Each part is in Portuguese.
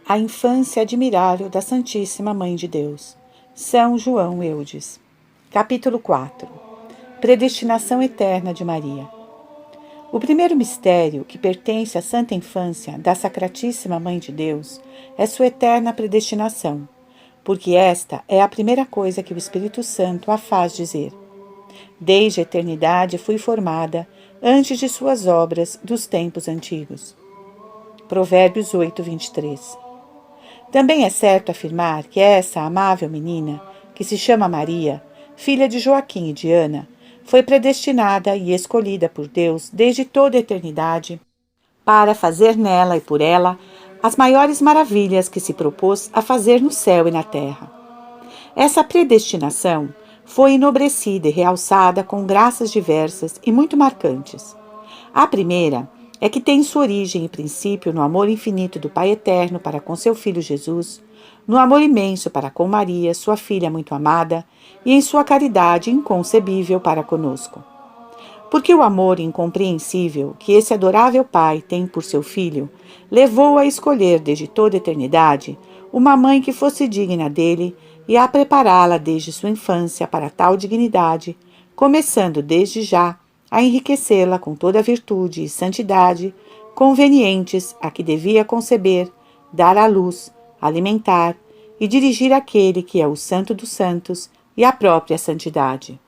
A infância admirável da Santíssima Mãe de Deus. São João Eudes. Capítulo 4. Predestinação eterna de Maria. O primeiro mistério que pertence à santa infância da Sacratíssima Mãe de Deus é sua eterna predestinação, porque esta é a primeira coisa que o Espírito Santo a faz dizer. Desde a eternidade fui formada, antes de suas obras dos tempos antigos. Provérbios 8, 23. Também é certo afirmar que essa amável menina, que se chama Maria, filha de Joaquim e de Ana, foi predestinada e escolhida por Deus desde toda a eternidade para fazer nela e por ela as maiores maravilhas que se propôs a fazer no céu e na terra. Essa predestinação foi enobrecida e realçada com graças diversas e muito marcantes. A primeira é que tem sua origem e princípio no amor infinito do Pai Eterno para com seu Filho Jesus, no amor imenso para com Maria, sua filha muito amada, e em sua caridade inconcebível para conosco. Porque o amor incompreensível que esse adorável Pai tem por seu Filho, levou a escolher desde toda a eternidade uma mãe que fosse digna dele e a prepará-la desde sua infância para tal dignidade, começando desde já a enriquecê-la com toda a virtude e santidade convenientes a que devia conceber, dar à luz, alimentar e dirigir aquele que é o Santo dos Santos e a própria santidade.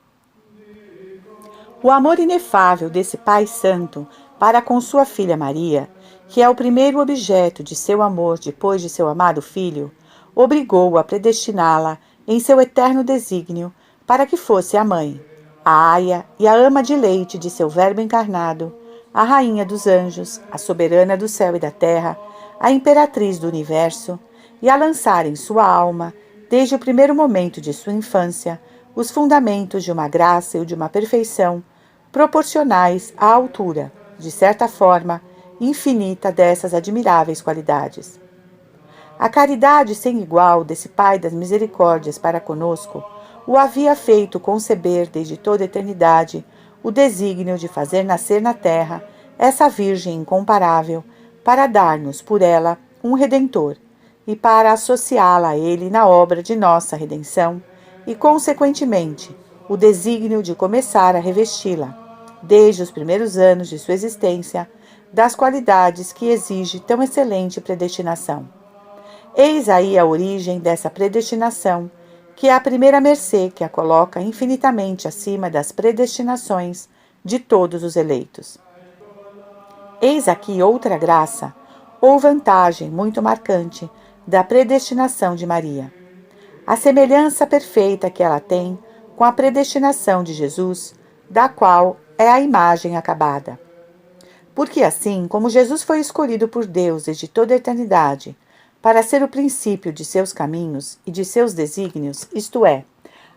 O amor inefável desse Pai Santo para com sua filha Maria, que é o primeiro objeto de seu amor depois de seu amado Filho, obrigou-o a predestiná-la em seu eterno desígnio para que fosse a mãe, a aia e a ama de leite de seu Verbo encarnado, a rainha dos anjos, a soberana do céu e da terra, a imperatriz do universo, e a lançar em sua alma, desde o primeiro momento de sua infância, os fundamentos de uma graça e de uma perfeição proporcionais à altura, de certa forma, infinita dessas admiráveis qualidades. A caridade sem igual desse Pai das misericórdias para conosco o havia feito conceber desde toda a eternidade o desígnio de fazer nascer na terra essa Virgem incomparável para dar-nos por ela um Redentor e para associá-la a Ele na obra de nossa redenção e, consequentemente, o desígnio de começar a revesti-la, desde os primeiros anos de sua existência, das qualidades que exige tão excelente predestinação. Eis aí a origem dessa predestinação, que é a primeira mercê que a coloca infinitamente acima das predestinações de todos os eleitos. Eis aqui outra graça, ou vantagem muito marcante, da predestinação de Maria. A semelhança perfeita que ela tem com a predestinação de Jesus, da qual é a imagem acabada. Porque assim como Jesus foi escolhido por Deus desde toda a eternidade, para ser o princípio de seus caminhos e de seus desígnios, isto é,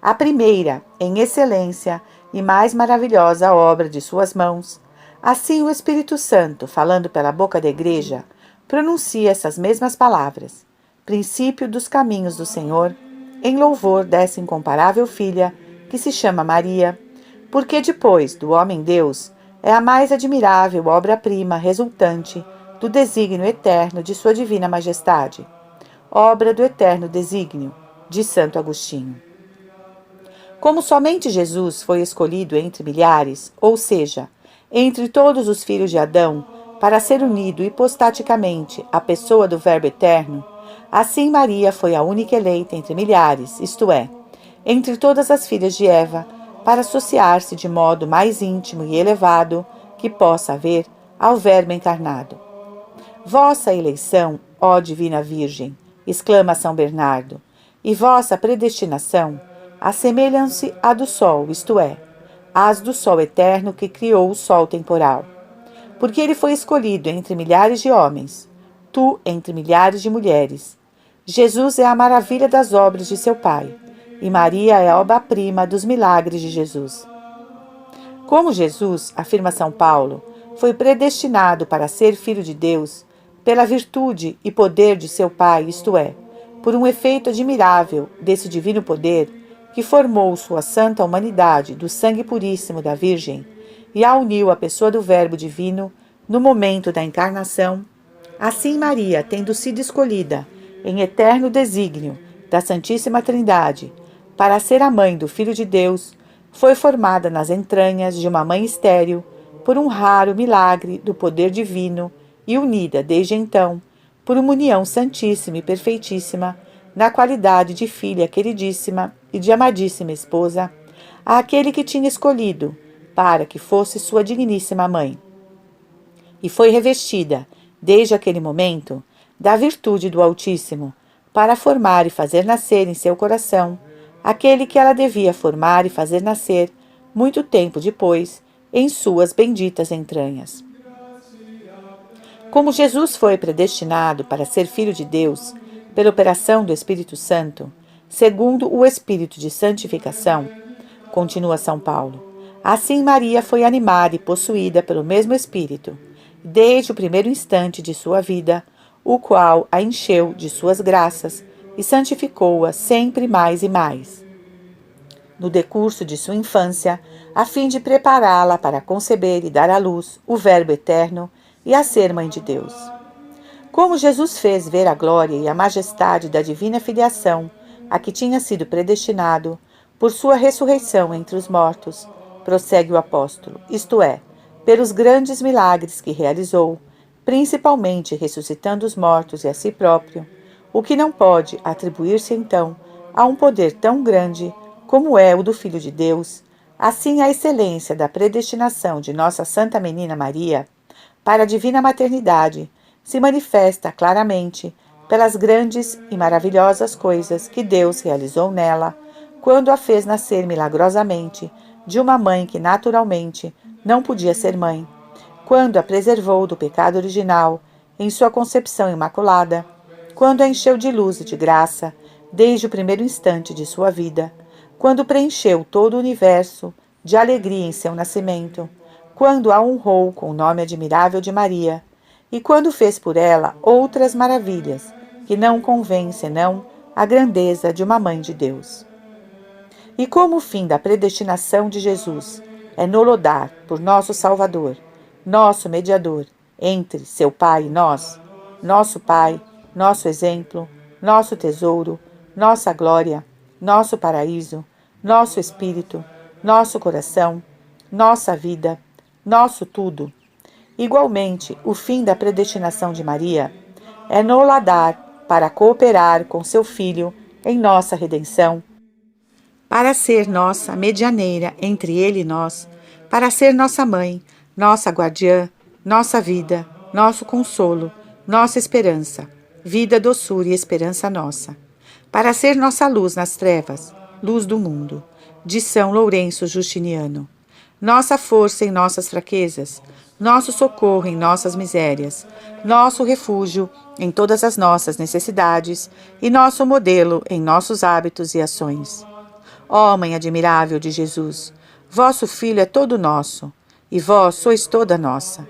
a primeira, em excelência e mais maravilhosa obra de suas mãos, assim o Espírito Santo, falando pela boca da Igreja, pronuncia essas mesmas palavras, princípio dos caminhos do Senhor, em louvor dessa incomparável filha, que se chama Maria, porque depois do homem-Deus, é a mais admirável obra-prima resultante do desígnio eterno de sua divina majestade, obra do eterno desígnio, de Santo Agostinho. Como somente Jesus foi escolhido entre milhares, ou seja, entre todos os filhos de Adão, para ser unido hipostaticamente à pessoa do Verbo eterno, assim Maria foi a única eleita entre milhares, isto é, entre todas as filhas de Eva, para associar-se de modo mais íntimo e elevado que possa haver ao Verbo encarnado. Vossa eleição, ó Divina Virgem, exclama São Bernardo, e vossa predestinação assemelham-se à do Sol, isto é, às do Sol eterno que criou o Sol temporal. Porque ele foi escolhido entre milhares de homens, tu entre milhares de mulheres. Jesus é a maravilha das obras de seu Pai, e Maria é a obra-prima dos milagres de Jesus. Como Jesus, afirma São Paulo, foi predestinado para ser Filho de Deus, pela virtude e poder de seu Pai, isto é, por um efeito admirável desse divino poder que formou sua santa humanidade do sangue puríssimo da Virgem e a uniu à pessoa do Verbo divino no momento da encarnação, assim Maria, tendo sido escolhida em eterno desígnio da Santíssima Trindade, para ser a mãe do Filho de Deus, foi formada nas entranhas de uma mãe estéril por um raro milagre do poder divino e unida, desde então, por uma união santíssima e perfeitíssima, na qualidade de filha queridíssima e de amadíssima esposa, àquele que tinha escolhido para que fosse sua digníssima mãe. E foi revestida, desde aquele momento, da virtude do Altíssimo, para formar e fazer nascer em seu coração aquele que ela devia formar e fazer nascer, muito tempo depois, em suas benditas entranhas. Como Jesus foi predestinado para ser Filho de Deus, pela operação do Espírito Santo, segundo o Espírito de santificação, continua São Paulo, assim Maria foi animada e possuída pelo mesmo Espírito, desde o primeiro instante de sua vida, o qual a encheu de suas graças e santificou-a sempre mais e mais. No decurso de sua infância, a fim de prepará-la para conceber e dar à luz o Verbo eterno e a ser mãe de Deus. Como Jesus fez ver a glória e a majestade da divina filiação a que tinha sido predestinado por sua ressurreição entre os mortos, prossegue o apóstolo, isto é, pelos grandes milagres que realizou, principalmente ressuscitando os mortos e a si próprio, o que não pode atribuir-se então a um poder tão grande como é o do Filho de Deus, assim a excelência da predestinação de nossa Santa Menina Maria para a divina maternidade se manifesta claramente pelas grandes e maravilhosas coisas que Deus realizou nela, quando a fez nascer milagrosamente de uma mãe que naturalmente não podia ser mãe, quando a preservou do pecado original em sua concepção imaculada, quando a encheu de luz e de graça desde o primeiro instante de sua vida, quando preencheu todo o universo de alegria em seu nascimento, quando a honrou com o nome admirável de Maria, e quando fez por ela outras maravilhas, que não convém senão a grandeza de uma mãe de Deus. E como o fim da predestinação de Jesus é nolodar por nosso Salvador, nosso mediador, entre seu Pai e nós, nosso Pai, nosso exemplo, nosso tesouro, nossa glória, nosso paraíso, nosso espírito, nosso coração, nossa vida, nosso tudo. Igualmente, o fim da predestinação de Maria é noladar para cooperar com seu Filho em nossa redenção, para ser nossa medianeira entre ele e nós, para ser nossa mãe, nossa guardiã, nossa vida, nosso consolo, nossa esperança, vida, doçura e esperança nossa, para ser nossa luz nas trevas, luz do mundo, de São Lourenço Justiniano, nossa força em nossas fraquezas, nosso socorro em nossas misérias, nosso refúgio em todas as nossas necessidades e nosso modelo em nossos hábitos e ações. Ó Mãe admirável de Jesus, vosso Filho é todo nosso, e vós sois toda nossa.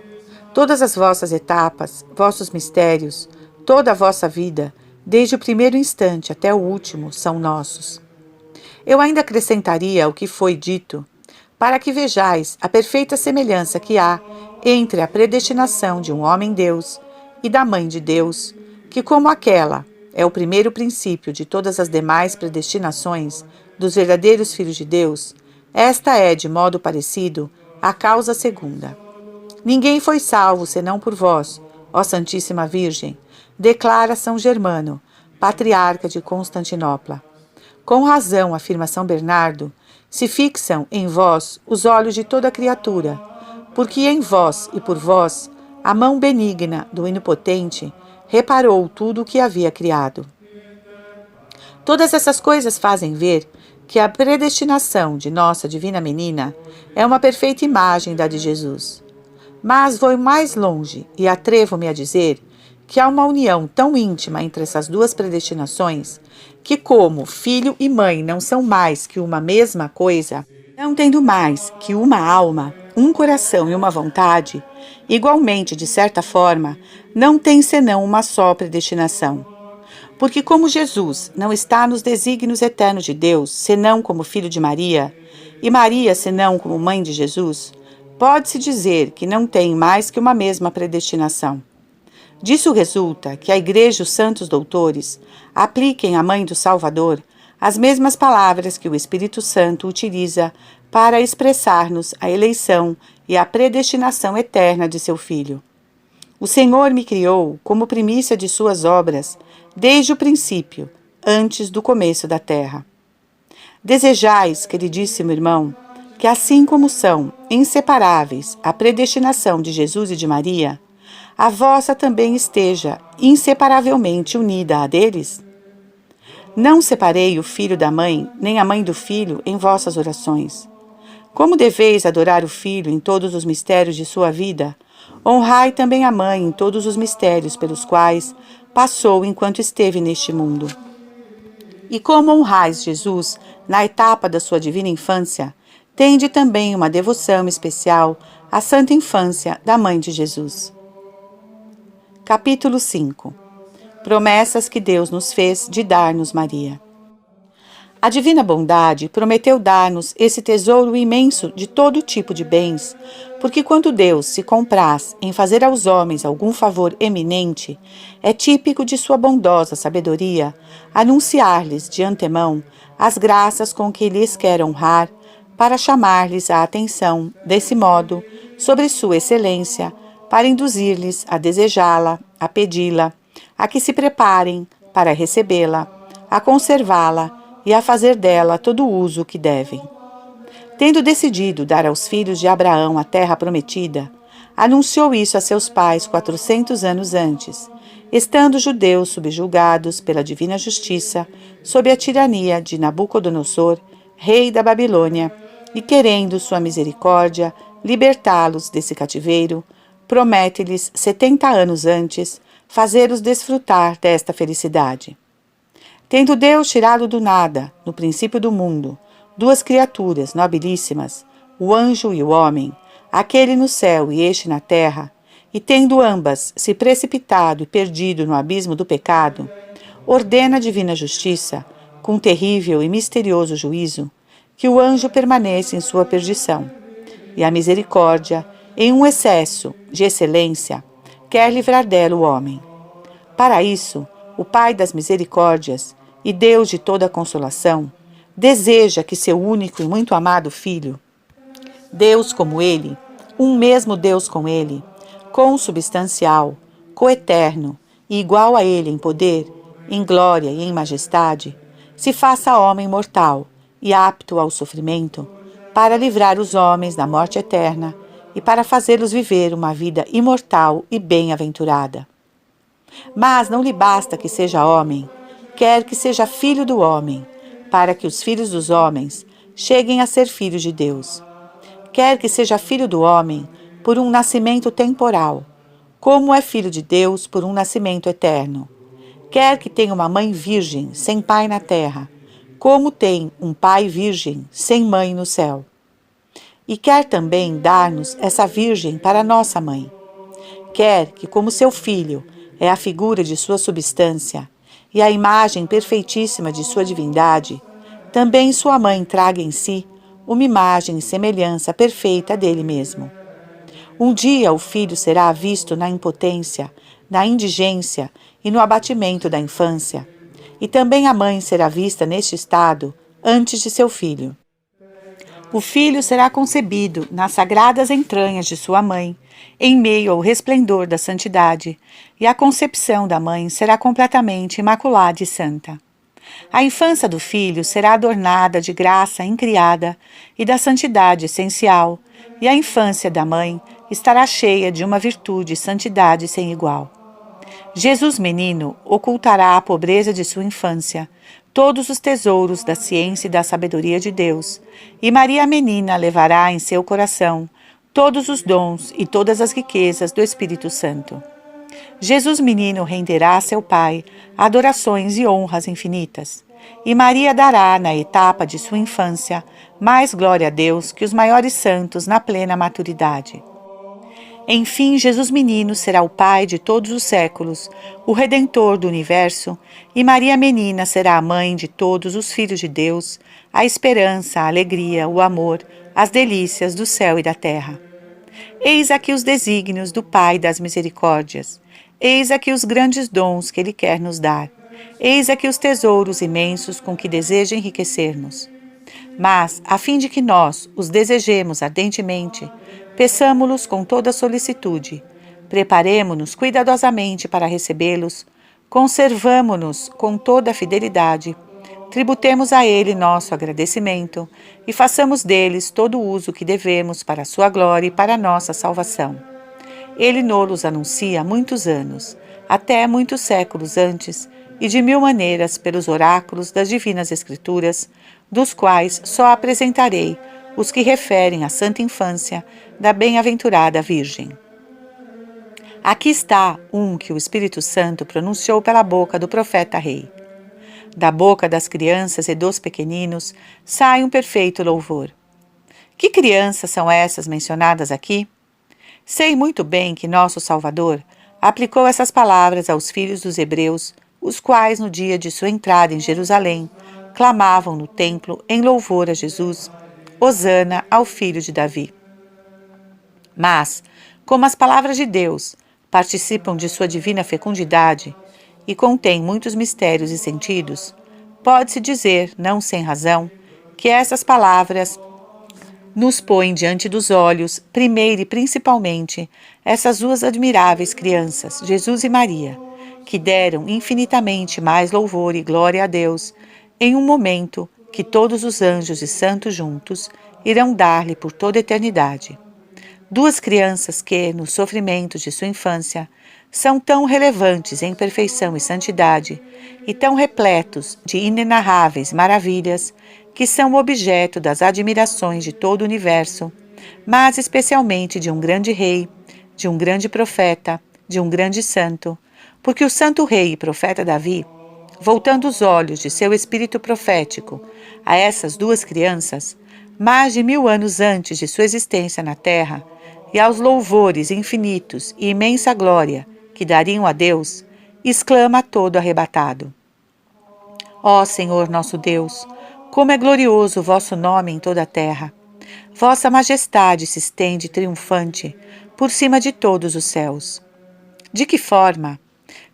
Todas as vossas etapas, vossos mistérios, toda a vossa vida, desde o primeiro instante até o último, são nossos. Eu ainda acrescentaria o que foi dito, para que vejais a perfeita semelhança que há entre a predestinação de um homem-Deus e da Mãe de Deus, que como aquela é o primeiro princípio de todas as demais predestinações dos verdadeiros filhos de Deus, esta é, de modo parecido, a causa segunda. Ninguém foi salvo senão por vós, ó Santíssima Virgem, declara São Germano, patriarca de Constantinopla. Com razão, afirma São Bernardo, se fixam em vós os olhos de toda criatura, porque em vós e por vós a mão benigna do Onipotente reparou tudo o que havia criado. Todas essas coisas fazem ver que a predestinação de nossa Divina Menina é uma perfeita imagem da de Jesus. Mas vou mais longe e atrevo-me a dizer que há uma união tão íntima entre essas duas predestinações que, como filho e mãe não são mais que uma mesma coisa, não tendo mais que uma alma, um coração e uma vontade, igualmente, de certa forma, não tem senão uma só predestinação. Porque como Jesus não está nos desígnios eternos de Deus, senão como filho de Maria, e Maria senão como mãe de Jesus, pode-se dizer que não tem mais que uma mesma predestinação. Disso resulta que a Igreja e os santos doutores apliquem à Mãe do Salvador as mesmas palavras que o Espírito Santo utiliza para expressar-nos a eleição e a predestinação eterna de seu Filho. O Senhor me criou como primícia de suas obras desde o princípio, antes do começo da terra. Desejais, queridíssimo irmão, que assim como são inseparáveis a predestinação de Jesus e de Maria, a vossa também esteja inseparavelmente unida à deles? Não separei o filho da mãe, nem a mãe do filho em vossas orações. Como deveis adorar o Filho em todos os mistérios de sua vida, honrai também a Mãe em todos os mistérios pelos quais passou enquanto esteve neste mundo. E como honrais Jesus na etapa da sua divina infância, tende também uma devoção especial à santa infância da Mãe de Jesus. Capítulo 5. Promessas que Deus nos fez de dar-nos Maria. A divina bondade prometeu dar-nos esse tesouro imenso de todo tipo de bens, porque quando Deus se compraz em fazer aos homens algum favor eminente, é típico de sua bondosa sabedoria anunciar-lhes de antemão as graças com que lhes quer honrar, para chamar-lhes a atenção, desse modo, sobre sua excelência, para induzir-lhes a desejá-la, a pedi-la, a que se preparem para recebê-la, a conservá-la e a fazer dela todo o uso que devem. Tendo decidido dar aos filhos de Abraão a terra prometida, anunciou isso a seus pais 400 anos antes, estando os judeus subjugados pela divina justiça sob a tirania de Nabucodonosor, rei da Babilônia, e querendo sua misericórdia libertá-los desse cativeiro, promete-lhes 70 anos antes fazer-os desfrutar desta felicidade. Tendo Deus tirado do nada, no princípio do mundo, duas criaturas nobilíssimas, o anjo e o homem, aquele no céu e este na terra, e tendo ambas se precipitado e perdido no abismo do pecado, ordena a divina justiça, com terrível e misterioso juízo, que o anjo permaneça em sua perdição, e a misericórdia, em um excesso de excelência, quer livrar dela o homem. Para isso, o Pai das misericórdias e Deus de toda consolação, deseja que seu único e muito amado Filho, Deus como Ele, um mesmo Deus com Ele, consubstancial, coeterno e igual a Ele em poder, em glória e em majestade, se faça homem mortal e apto ao sofrimento, para livrar os homens da morte eterna e para fazê-los viver uma vida imortal e bem-aventurada. Mas não lhe basta que seja homem, quer que seja filho do homem, para que os filhos dos homens cheguem a ser filhos de Deus. Quer que seja filho do homem por um nascimento temporal, como é filho de Deus por um nascimento eterno. Quer que tenha uma mãe virgem, sem pai na terra, como tem um pai virgem, sem mãe no céu. E quer também dar-nos essa virgem para nossa mãe. Quer que, como seu filho, é a figura de sua substância e a imagem perfeitíssima de sua divindade, também sua mãe traga em si uma imagem e semelhança perfeita dele mesmo. Um dia o filho será visto na impotência, na indigência e no abatimento da infância, e também a mãe será vista neste estado antes de seu filho. O filho será concebido nas sagradas entranhas de sua mãe, em meio ao resplendor da santidade, e a concepção da mãe será completamente imaculada e santa. A infância do filho será adornada de graça incriada e da santidade essencial, e a infância da mãe estará cheia de uma virtude e santidade sem igual. Jesus menino ocultará a pobreza de sua infância, todos os tesouros da ciência e da sabedoria de Deus, e Maria menina levará em seu coração todos os dons e todas as riquezas do Espírito Santo. Jesus menino renderá a seu Pai adorações e honras infinitas, e Maria dará, na etapa de sua infância, mais glória a Deus que os maiores santos na plena maturidade. Enfim, Jesus menino será o Pai de todos os séculos, o Redentor do universo, e Maria menina será a mãe de todos os filhos de Deus, a esperança, a alegria, o amor, as delícias do céu e da terra. Eis aqui os desígnios do Pai das misericórdias. Eis aqui os grandes dons que Ele quer nos dar. Eis aqui os tesouros imensos com que deseja enriquecer-nos. Mas, a fim de que nós os desejemos ardentemente, peçamo-los com toda solicitude, preparemo-nos cuidadosamente para recebê-los, conservamo-nos com toda a fidelidade, tributemos a Ele nosso agradecimento e façamos deles todo o uso que devemos para a sua glória e para a nossa salvação. Ele nos anuncia há muitos anos, até muitos séculos antes, e de mil maneiras pelos oráculos das divinas Escrituras, dos quais só apresentarei os que referem à santa infância da bem-aventurada Virgem. Aqui está um que o Espírito Santo pronunciou pela boca do profeta rei. Da boca das crianças e dos pequeninos sai um perfeito louvor. Que crianças são essas mencionadas aqui? Sei muito bem que nosso Salvador aplicou essas palavras aos filhos dos hebreus, os quais, no dia de sua entrada em Jerusalém, clamavam no templo em louvor a Jesus, Hosana ao filho de Davi. Mas, como as palavras de Deus participam de sua divina fecundidade e contêm muitos mistérios e sentidos, pode-se dizer, não sem razão, que essas palavras nos põem diante dos olhos, primeiro e principalmente, essas duas admiráveis crianças, Jesus e Maria, que deram infinitamente mais louvor e glória a Deus em um momento que todos os anjos e santos juntos irão dar-lhe por toda a eternidade. Duas crianças que, nos sofrimentos de sua infância, são tão relevantes em perfeição e santidade e tão repletos de inenarráveis maravilhas que são objeto das admirações de todo o universo, mas especialmente de um grande rei, de um grande profeta, de um grande santo, porque o santo rei e profeta Davi, voltando os olhos de seu espírito profético a essas duas crianças, mais de 1000 anos antes de sua existência na terra, e aos louvores infinitos e imensa glória que dariam a Deus, exclama todo arrebatado: Ó Senhor nosso Deus, como é glorioso o vosso nome em toda a terra! Vossa majestade se estende triunfante por cima de todos os céus. De que forma?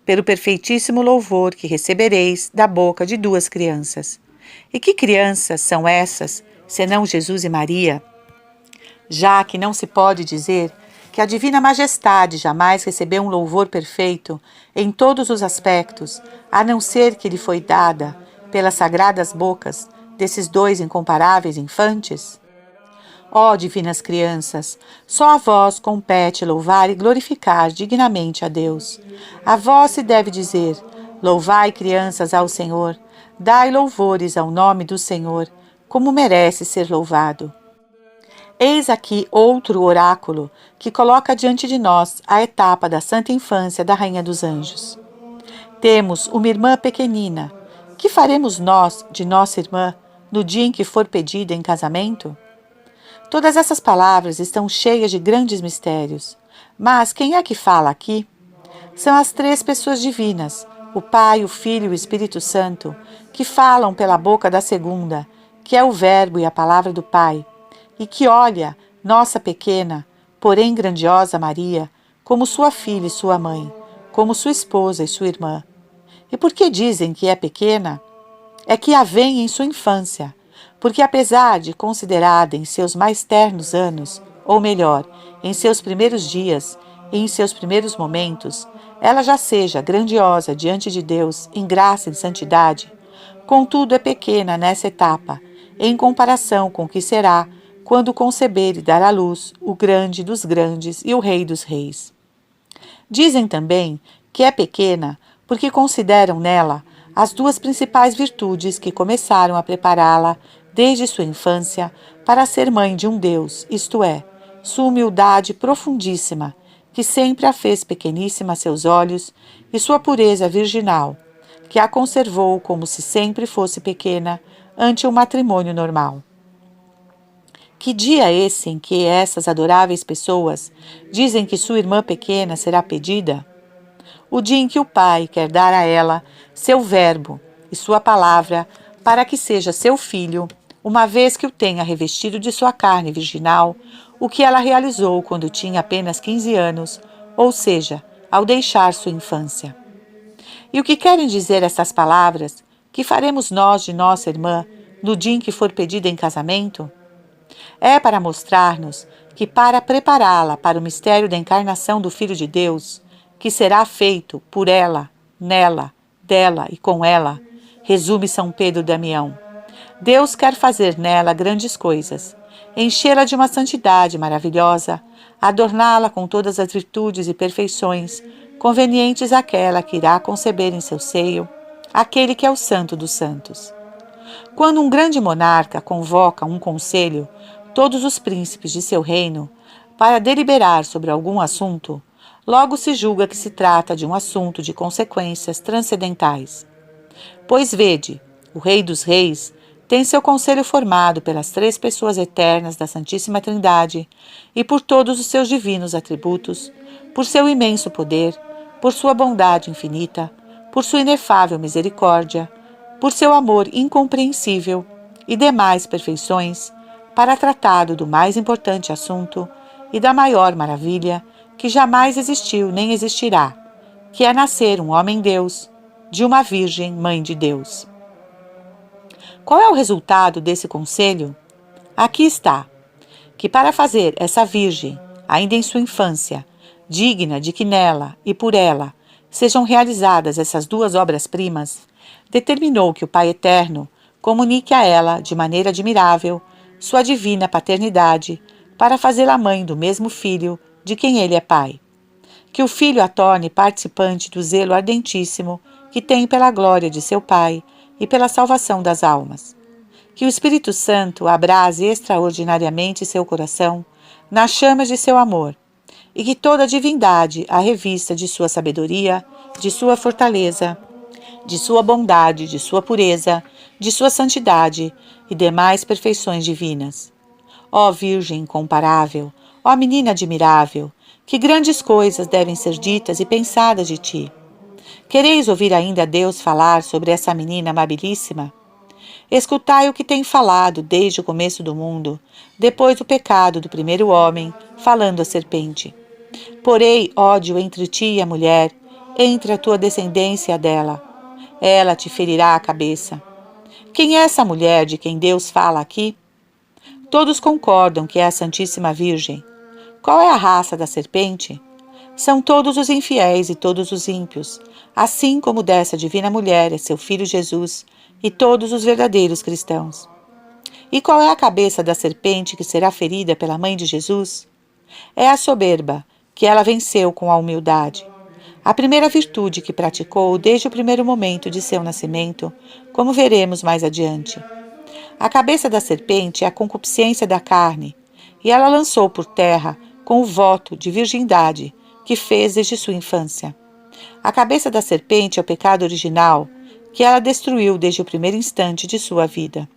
Pelo perfeitíssimo louvor que recebereis da boca de duas crianças. E que crianças são essas, senão Jesus e Maria? Já que não se pode dizer que a divina majestade jamais recebeu um louvor perfeito em todos os aspectos, a não ser que lhe foi dada pelas sagradas bocas desses dois incomparáveis infantes? Ó divinas crianças, só a vós compete louvar e glorificar dignamente a Deus. A vós se deve dizer: louvai, crianças, ao Senhor, dai louvores ao nome do Senhor, como merece ser louvado. Eis aqui outro oráculo que coloca diante de nós a etapa da santa infância da Rainha dos Anjos. Temos uma irmã pequenina. Que faremos nós de nossa irmã no dia em que for pedida em casamento? Todas essas palavras estão cheias de grandes mistérios. Mas quem é que fala aqui? São as três pessoas divinas, o Pai, o Filho e o Espírito Santo, que falam pela boca da segunda, que é o Verbo e a palavra do Pai, e que olha nossa pequena, porém grandiosa Maria, como sua filha e sua mãe, como sua esposa e sua irmã. E por que dizem que é pequena? É que a veem em sua infância, porque apesar de considerada em seus mais ternos anos, ou melhor, em seus primeiros dias e em seus primeiros momentos, ela já seja grandiosa diante de Deus em graça e santidade, contudo é pequena nessa etapa, em comparação com o que será quando conceber e dar à luz o grande dos grandes e o rei dos reis. Dizem também que é pequena porque consideram nela as duas principais virtudes que começaram a prepará-la desde sua infância para ser mãe de um Deus, isto é, sua humildade profundíssima, que sempre a fez pequeníssima a seus olhos, e sua pureza virginal, que a conservou como se sempre fosse pequena ante o matrimônio normal. Que dia é esse em que essas adoráveis pessoas dizem que sua irmã pequena será pedida? O dia em que o Pai quer dar a ela seu verbo e sua palavra para que seja seu filho, uma vez que o tenha revestido de sua carne virginal, o que ela realizou quando tinha apenas 15 anos, ou seja, ao deixar sua infância. E o que querem dizer essas palavras? Que faremos nós de nossa irmã no dia em que for pedida em casamento? É para mostrar-nos que, para prepará-la para o mistério da encarnação do Filho de Deus, que será feito por ela, nela, dela e com ela, resume São Pedro Damião. Deus quer fazer nela grandes coisas, enchê-la de uma santidade maravilhosa, adorná-la com todas as virtudes e perfeições convenientes àquela que irá conceber em seu seio, aquele que é o Santo dos Santos. Quando um grande monarca convoca um conselho, todos os príncipes de seu reino, para deliberar sobre algum assunto, logo se julga que se trata de um assunto de consequências transcendentais. Pois vede, o Rei dos Reis tem seu conselho formado pelas 3 pessoas eternas da Santíssima Trindade e por todos os seus divinos atributos, por seu imenso poder, por sua bondade infinita, por sua inefável misericórdia, por seu amor incompreensível e demais perfeições, para tratado do mais importante assunto e da maior maravilha que jamais existiu nem existirá, que é nascer um homem-deus de uma Virgem Mãe de Deus. Qual é o resultado desse conselho? Aqui está, que para fazer essa Virgem, ainda em sua infância, digna de que nela e por ela sejam realizadas essas 2 obras-primas, determinou que o Pai Eterno comunique a ela, de maneira admirável, sua divina paternidade, para fazê-la mãe do mesmo Filho de quem ele é Pai. Que o Filho a torne participante do zelo ardentíssimo que tem pela glória de seu Pai e pela salvação das almas. Que o Espírito Santo abrase extraordinariamente seu coração nas chamas de seu amor, e que toda a divindade a revista de sua sabedoria, de sua fortaleza, de sua bondade, de sua pureza, de sua santidade e demais perfeições divinas. Ó Virgem incomparável, ó menina admirável, que grandes coisas devem ser ditas e pensadas de ti. Quereis ouvir ainda Deus falar sobre essa menina amabilíssima? Escutai o que tem falado desde o começo do mundo, depois do pecado do primeiro homem, falando a serpente. Porei ódio entre ti e a mulher, entre a tua descendência e a dela. Ela te ferirá a cabeça. Quem é essa mulher de quem Deus fala aqui? Todos concordam que é a Santíssima Virgem. Qual é a raça da serpente? São todos os infiéis e todos os ímpios, assim como dessa divina mulher é seu filho Jesus e todos os verdadeiros cristãos. E qual é a cabeça da serpente que será ferida pela mãe de Jesus? É a soberba, que ela venceu com a humildade. A primeira virtude que praticou desde o primeiro momento de seu nascimento, como veremos mais adiante. A cabeça da serpente é a concupiscência da carne, e ela lançou por terra com o voto de virgindade que fez desde sua infância. A cabeça da serpente é o pecado original, que ela destruiu desde o primeiro instante de sua vida.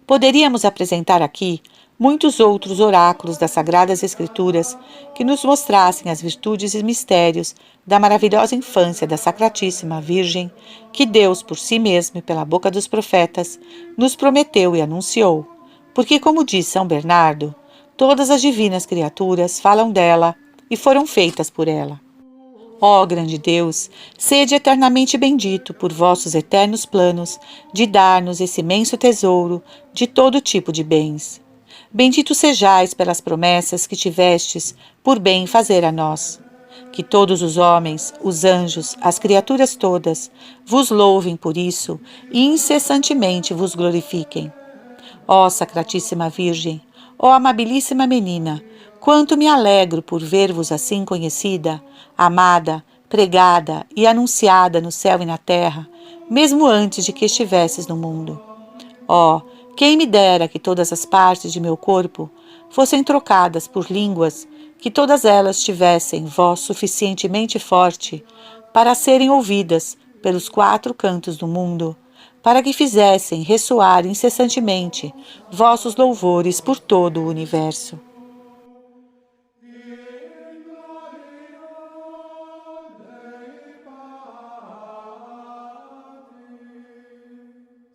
Poderíamos apresentar aqui muitos outros oráculos das Sagradas Escrituras que nos mostrassem as virtudes e mistérios da maravilhosa infância da Sacratíssima Virgem, que Deus, por si mesmo e pela boca dos profetas, nos prometeu e anunciou, porque, como diz São Bernardo, todas as divinas criaturas falam dela e foram feitas por ela. Ó grande Deus, sede eternamente bendito por vossos eternos planos de dar-nos esse imenso tesouro de todo tipo de bens. Bendito sejais pelas promessas que tivestes por bem fazer a nós. Que todos os homens, os anjos, as criaturas todas, vos louvem por isso e incessantemente vos glorifiquem. Ó Sacratíssima Virgem, ó amabilíssima menina, quanto me alegro por ver-vos assim conhecida, amada, pregada e anunciada no céu e na terra, mesmo antes de que estivesses no mundo. Ó, quem me dera que todas as partes de meu corpo fossem trocadas por línguas, que todas elas tivessem voz suficientemente forte para serem ouvidas pelos 4 cantos do mundo, para que fizessem ressoar incessantemente vossos louvores por todo o universo.